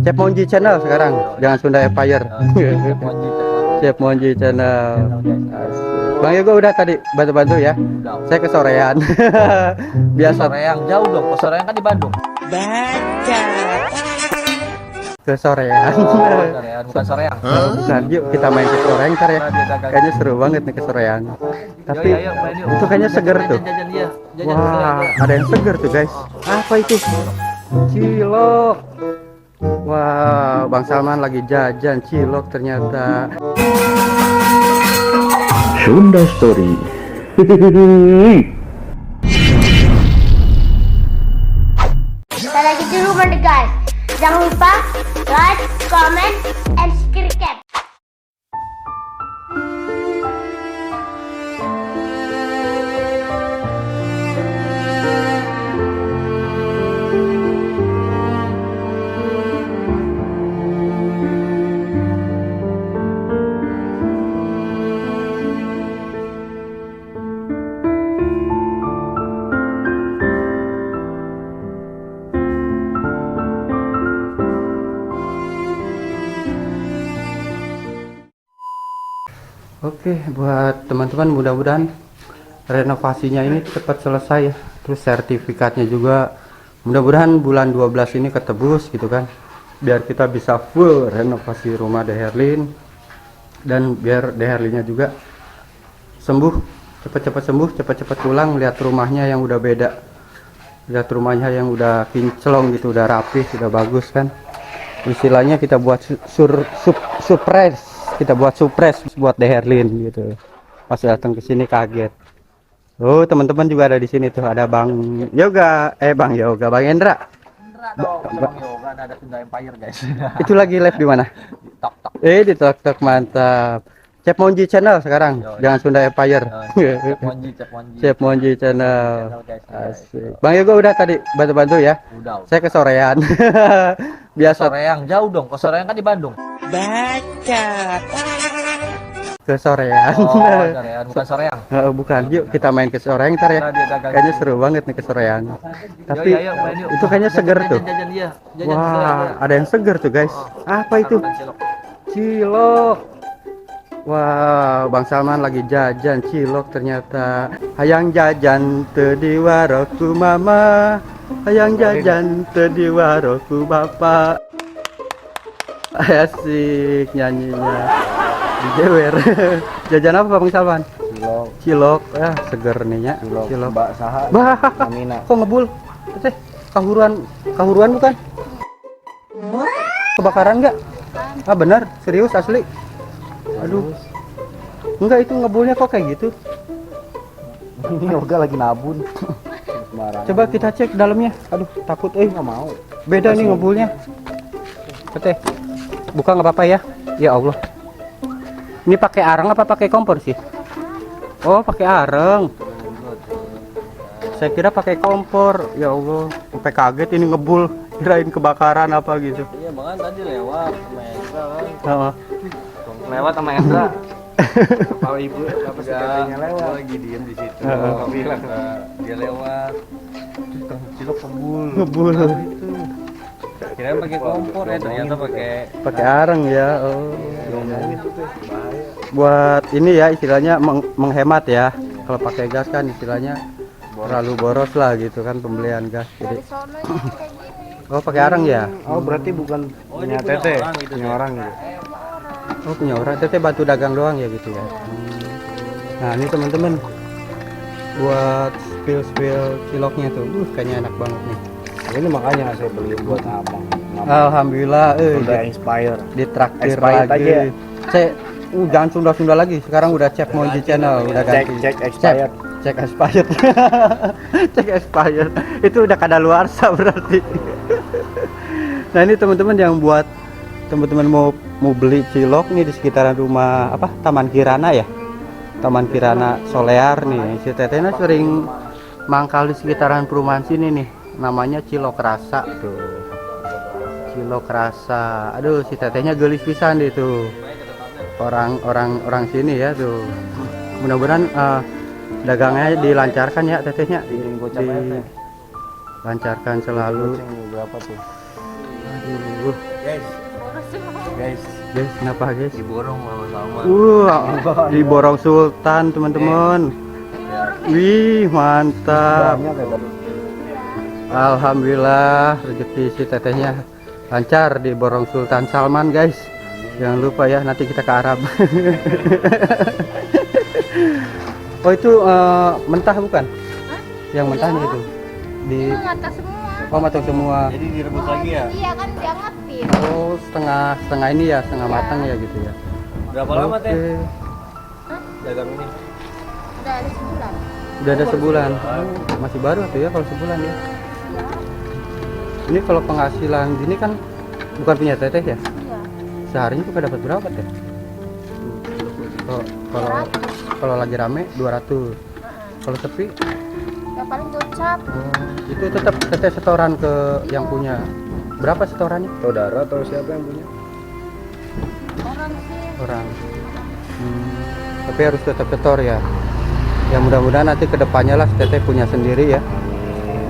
Chef Monji Channel sekarang, jangan Sunda Empire. Chef Monji Channel. Bang Yogo udah tadi bantu-bantu ya. Saya kesorean. Biasa Soreang jauh dong. Soreang kan di Bandung. kesorean. Soreang bukan Soreang. Bukan, yuk kita main kesorean ntar ya. Kayaknya seru banget nih kesorean. Tapi itu kayaknya seger tuh. Jajan dia. Wah, ada yang seger tuh guys. Apa itu? Cilok. Wah, Bang Salman lagi jajan cilok ternyata. Sunda Story. Kita lagi di rumah deh guys. Jangan lupa like, comment, and subscribe. Oke, buat teman-teman mudah-mudahan renovasinya ini cepat selesai ya. Terus sertifikatnya juga mudah-mudahan bulan 12 ini ketebus gitu kan. Biar kita bisa full renovasi rumah De Herlin dan biar De Herlinnya juga sembuh, cepat-cepat sembuh, cepat-cepat pulang lihat rumahnya yang udah beda. Lihat rumahnya yang udah kinclong gitu, udah rapih, udah bagus kan. Istilahnya kita buat surprise. Kita buat surprise buat De Herlin gitu. Pas datang ke sini kaget. Oh, teman-teman juga ada di sini tuh. Ada Bang Yoga, Bang Yoga, Bang Endra. Bang Yoga ada Sunda Empire guys. Itu lagi live di mana? Tok tok. Di TikTok, mantap. Chef Monji Channel sekarang, jangan Sunda Empire. Cep Monji. Chef Monji Channel. Guys. Asik. Bang Yoga udah tadi bantu-bantu ya. Udah. Saya kesorean. Biasa Soreang jauh dong. Soreang kan di Bandung. kesorean. Soreang bukan Soreang. Bukan, yuk kita main kesorean ntar ya. Kayaknya seru banget nih kesorean. Tapi itu kayaknya seger tuh. Jajan dia. Wah, ada yang seger tuh guys. Apa itu? Cilok. Wah, Bang Salman lagi jajan cilok ternyata. Hayang jajan teu di waroku mama. Hayang jajan teu di waroku bapak. Asik nyanyinya. Dijewer. Jajan apa Bang Salman? Cilok. Ya, seger nih nya. Cilok. Mbak Saha. Bah, Amina. kok ngebul? Teh, kahuruan bukan? Kebakaran enggak? Ah benar, serius asli. Aduh. Enggak, itu ngebulnya kok kayak gitu. Ini Yoga lagi nabun. Coba kita cek dalamnya. Aduh, takut Nggak mau. Beda nih ngebulnya. Teh. Buka nggak apa-apa ya? Ya Allah. Ini pakai areng apa pakai kompor sih? Oh, pakai areng. Saya kira pakai kompor. Ya Allah, sampai kaget ini ngebul. Kirain kebakaran apa gitu. Iya, Bang tadi lewat sama Endra kan. Heeh. Lewat sama Endra. Kalau ibu apa sih katanya lewat? Lagi diem di situ. Heeh. Bilang dia lewat. Cilok kebul. Ngebul. Kirain pakai kompor ya, ternyata Pakai areng ya. Oh. Buat ini ya istilahnya menghemat ya. Kalau pakai gas kan istilahnya terlalu boros lah gitu kan pembelian gas. Jadi oh pakai areng ya. Oh berarti bukan punya Tete, punya orang gitu. Oh punya orang. Teteh bantu dagang doang ya gitu ya. Nah ini teman-teman buat spill ciloknya tuh. Kayaknya enak banget nih. Ini makanya saya beli buat abang. Alhamdulillah. Udah inspire. Ditraktir Expired lagi. aja. Saya jangan Sunda lagi. Sekarang udah Chef Monji Channel, udah ganti. Cek expired. Cek expired. Cek expired. Itu udah kadaluarsa berarti. Nah, ini teman-teman yang buat teman-teman mau beli cilok nih di sekitaran rumah apa? Taman Kirana ya. Taman Kirana Solear nih. Si Tetena sering mangkal di sekitaran perumahan sini nih. Namanya Cilok Rasa tuh. Cilok Rasa. Aduh, si tetehnya gelis pisan deh tuh. Orang sini ya tuh. Mudah-mudahan dagangnya dilancarkan ya tetehnya. Dilancarkan selalu. Berapa tuh? Aduh. Guys, Guys, kenapa guys? Diborong sama Salman. Di Borong Sultan teman-teman. Wih, mantap. banyak ya tadi. Alhamdulillah rezeki si tetehnya lancar di Borong Sultan Salman guys. Jangan lupa ya, nanti kita ke Arab. Oh itu mentah bukan? Yang mentahnya itu di Matang semua. matang semua. Jadi direbus lagi ya? Iya kan diangetin. Oh setengah ini ya, setengah matang ya gitu ya. Berapa lama Oke. teh dagang ini? Udah ada sebulan. Udah ada sebulan. Masih baru tuh ya kalau sebulan ya. Ini kalau penghasilan gini kan bukan punya teteh ya? Iya. Seharinya tuh dapat berapa teh? Kalau kalau lagi rame 200. Kalau sepi, Ya paling gocap. itu tetap teteh setoran ke yang punya. Berapa setorannya? Saudara atau siapa yang punya? Orang sih. Orang. Tapi harus tetap setor ya. Ya mudah-mudahan nanti kedepannya lah teteh punya sendiri ya.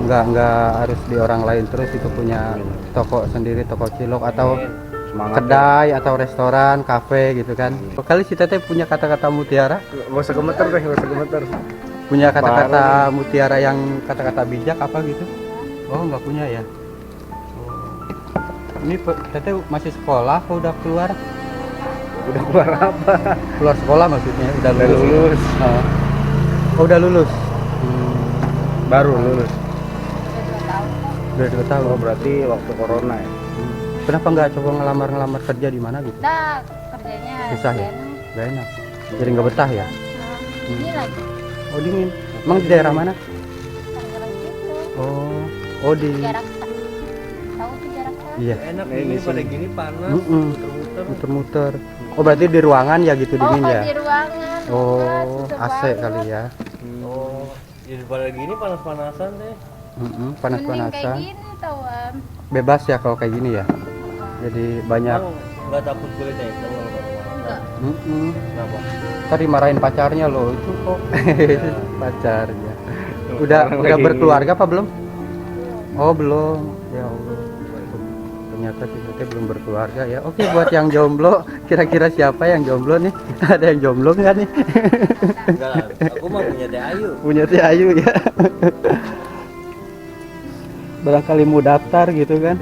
Nggak harus di orang lain terus, itu punya toko sendiri, toko cilok atau Semangat. kedai atau restoran, kafe gitu kan. Kali si teteh punya kata-kata mutiara, Gak usah gemeter deh, gak usah gemeter. punya kata-kata mutiara yang kata-kata bijak apa gitu? Oh nggak punya ya. Ini teteh masih sekolah atau udah keluar? Udah keluar apa? Keluar sekolah maksudnya, udah Udah lulus. lulus. Oh udah lulus. Baru lulus. Udah 2 tahun. Oh berarti waktu corona ya? Kenapa nggak coba ngelamar kerja di mana gitu? Nah, kerjanya Susah ya? enak. Gak enak. Jadi nggak betah ya? Ini lagi. Oh dingin. Emang di daerah mana? Tangerang gitu. Oh di. Jarak tahu tuh jarak kan? Iya. Enak Ini ini sih. pada gini panas, Mm-mm. muter-muter. Muter-muter. Oh berarti di ruangan ya gitu dingin Oh, ya? di ruangan. Oh Susah AC banget. kali ya? Oh, jadi pada gini panas-panasan teh. Mending kayak Panas-panasan. gini tauan. Bebas ya kalau kayak gini ya? Jadi banyak. Bang, nggak takut kulitnya hitam kalau panas. Enggak. Kenapa? Ntar dimarahin pacarnya loh itu kok. Pacarnya. Orang Udah lagi- berkeluarga apa belum? Oh belum. Ya Allah. Ternyata si Tete belum berkeluarga ya. Oke buat yang jomblo, kira-kira siapa yang jomblo nih? Ada yang jomblo nggak nih? Enggak lah, aku mah punya Teh Ayu. Punya Teh Ayu ya. Barangkali mau daftar gitu kan.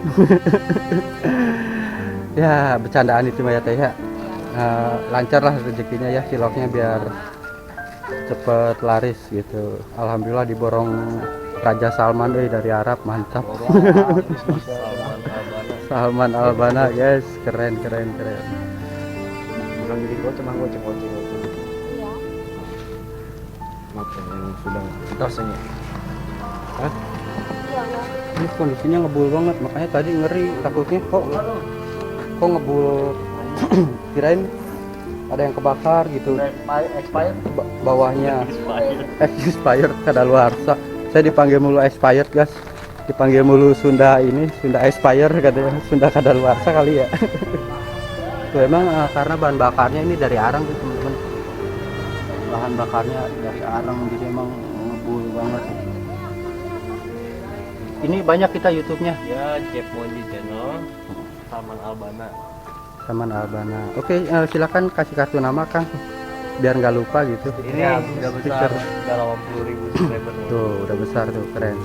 Ya bercandaan itu mah ya Teh ya. Lancar lah rezekinya ya, ciloknya biar cepet laris gitu. Alhamdulillah diborong Raja Salman dari Arab, mantap. Salman Albana. Salman Albana guys, keren. Bukan jadi goceng, goceng. Iya. Maaf yang sudah rasanya. Hah? Iya, Bang. Ini kondisinya ngebul banget, makanya tadi ngeri takutnya kok ngebul. Kirain ada yang kebakar gitu. Expired. Bawahnya expired kadaluarsa. Saya dipanggil mulu expired guys, dipanggil mulu Sunda expired katanya, Sunda kadaluarsa kali ya. Tuh emang karena bahan bakarnya ini dari arang tuh teman-teman, bahan bakarnya dari arang jadi emang ngebul banget. Ini banyak kita YouTube-nya. Ya, Chef Monji Channel. Salman Albana. Salman Albana. Oke, silakan kasih kartu nama Kang, biar nggak lupa gitu. Ini udah besar, udah 80.000 subscriber. Tuh udah besar tuh, keren.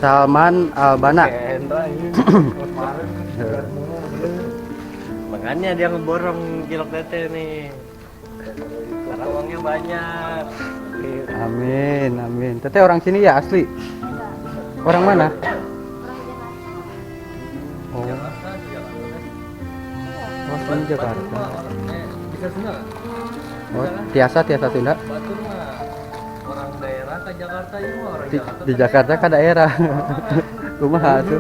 Salman Albana. Hendra ini kemarin Makanya dia ngeborong cilok Tete nih. Karena uangnya banyak. Amin. Teteh orang sini ya asli? Orang mana? Oh, sini Jakarta. Bisa Sunda nggak? Oh, Tiasa Sunda. Batu mah orang daerah ke Jakarta ini mah orang Jakarta. Di Jakarta kan daerah. Kumaha tuh?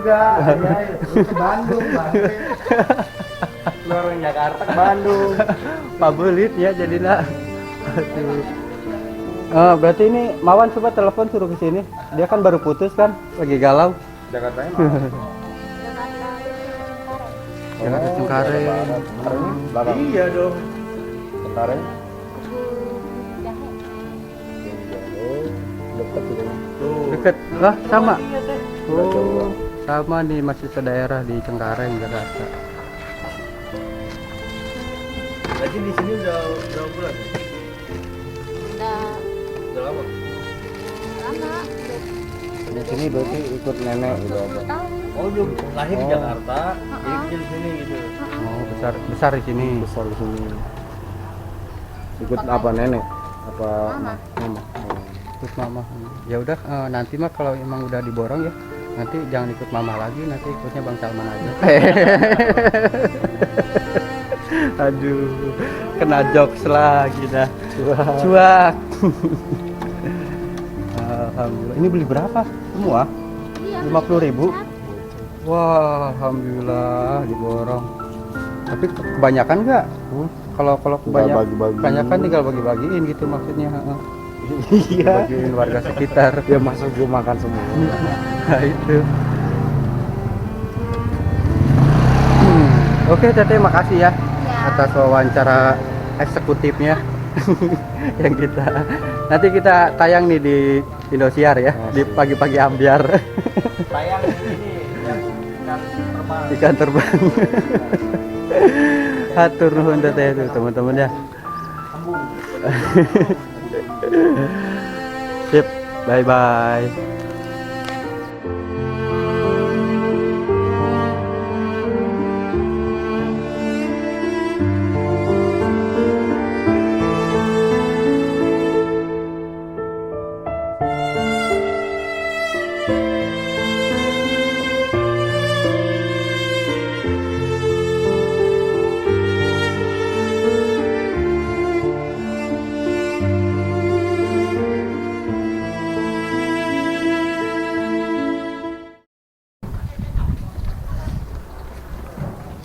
Bandung, Lu orang Jakarta ke Bandung. Pabelit ya jadinya. Aduh. Berarti ini Mawan coba telepon suruh ke sini. Dia kan baru putus kan, lagi galau. Jakarta mana? Jakarta Cengkareng. Belakang. Iya dong. Cengkareng. Kebun jahe. Oh, dekat itu. Tuh. Deket. Lah sama. Iya, Teh. Udah coba. Oh, sama nih masih sedaerah di Cengkareng Jakarta. Berarti di sini udah berapa bulan? Udah Udah lama. lama, Di sini berarti ikut nenek gitu apa? 20 tahun. Oh, belum lahir di Oh. Jakarta, jadi kecil di sini gitu. Oh, besar besar di sini. Besar di sini. Ikut apa nenek? Apa Mama. mama? Oh. Ikut mama. Ya udah nanti mah kalau emang udah diborong ya, nanti jangan ikut mama lagi, nanti ikutnya Bang Salman aja. Aduh, kena jokes lagi dah. Cuak. Alhamdulillah. Ini beli berapa? Semua? Iya. 50.000. Wah, alhamdulillah diborong. Tapi kebanyakan nggak? Kalau bagi-bagi. kebanyakan tinggal bagi-bagiin gitu maksudnya. Iya. Bagiin warga sekitar. Ya masa gue makan semua. Nah itu. Oke, Teteh, makasih ya atas wawancara eksekutifnya yang kita nanti kita tayang nih di Indosiar ya, di pagi-pagi ambiar. Tayang ini yang ikan terbang. Ikan terbang. Hatur nuhun Teteh itu teman-teman ya. Sip, bye bye.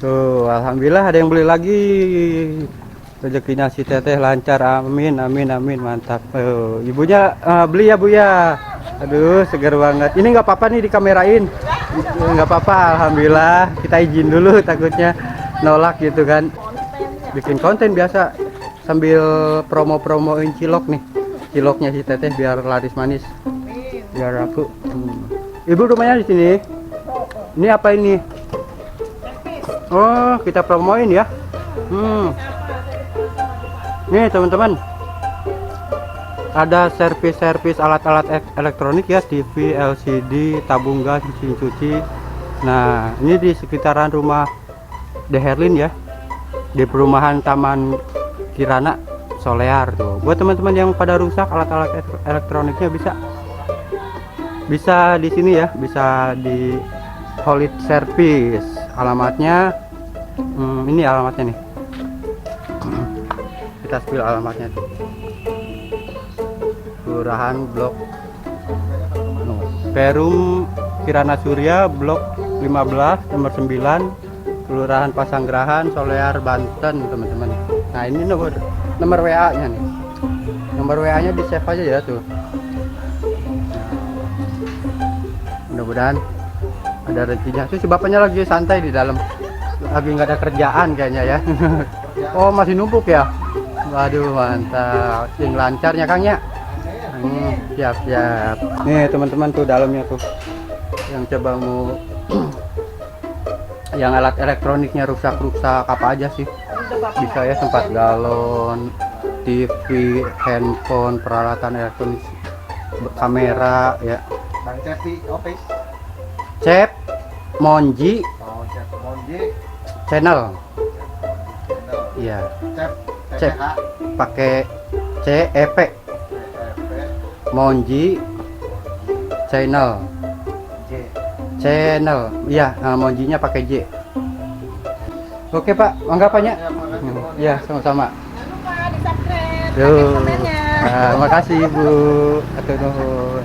Tuh, alhamdulillah ada yang beli lagi. Rezekinya si Teteh lancar, amin amin amin, mantap. Ibunya beli ya Bu ya. Aduh, segar banget. Ini nggak apa-apa nih dikamerain. Nggak apa-apa, alhamdulillah. Kita izin dulu, takutnya nolak gitu kan. Bikin konten biasa sambil promo-promoin cilok nih. Ciloknya si Teteh biar laris manis. Biar aku. Ibu rumahnya di sini. Ini apa ini? Oh, kita promoin ya. Nih teman-teman, ada servis-servis alat-alat elektronik ya, TV, LCD, tabung gas, mesin cuci. Nah, ini di sekitaran rumah The Herlin ya, di perumahan Taman Kirana Solear tuh. Buat teman-teman yang pada rusak alat-alat elektroniknya bisa di sini ya, bisa di Holit Service. Alamatnya ini alamatnya nih. Kita spill alamatnya tuh. Kelurahan Blok Perum Kirana Surya Blok 15 nomor 9, Kelurahan Pasanggerahan, Solear, Banten teman-teman. Nah ini nomor WA nya nih. Nomor WA nya di save aja ya tuh. Mudah-mudahan ada rezekinya. Tuh si bapaknya lagi santai di dalam, lagi nggak ada kerjaan kayaknya ya. Oh masih numpuk ya. Waduh mantap, yang lancarnya Kang ya. Siap siap. Nih teman-teman tuh dalamnya tuh, yang coba mau yang alat elektroniknya rusak-rusak apa aja sih bisa ya, tempat galon, TV, handphone, peralatan elektronik, kamera ya. Bang Cepi, office. Cep Monji Oh, Cep Monji. channel. Iya. Cep Cep pakai CEP. Monji channel. Channel. Iya, Monjinya pakai J. Oke, Pak. Anggapannya? Iya, sama-sama. Jangan lupa di subscribe, Yo. komennya. Makasih, Bu. Atur nuhun.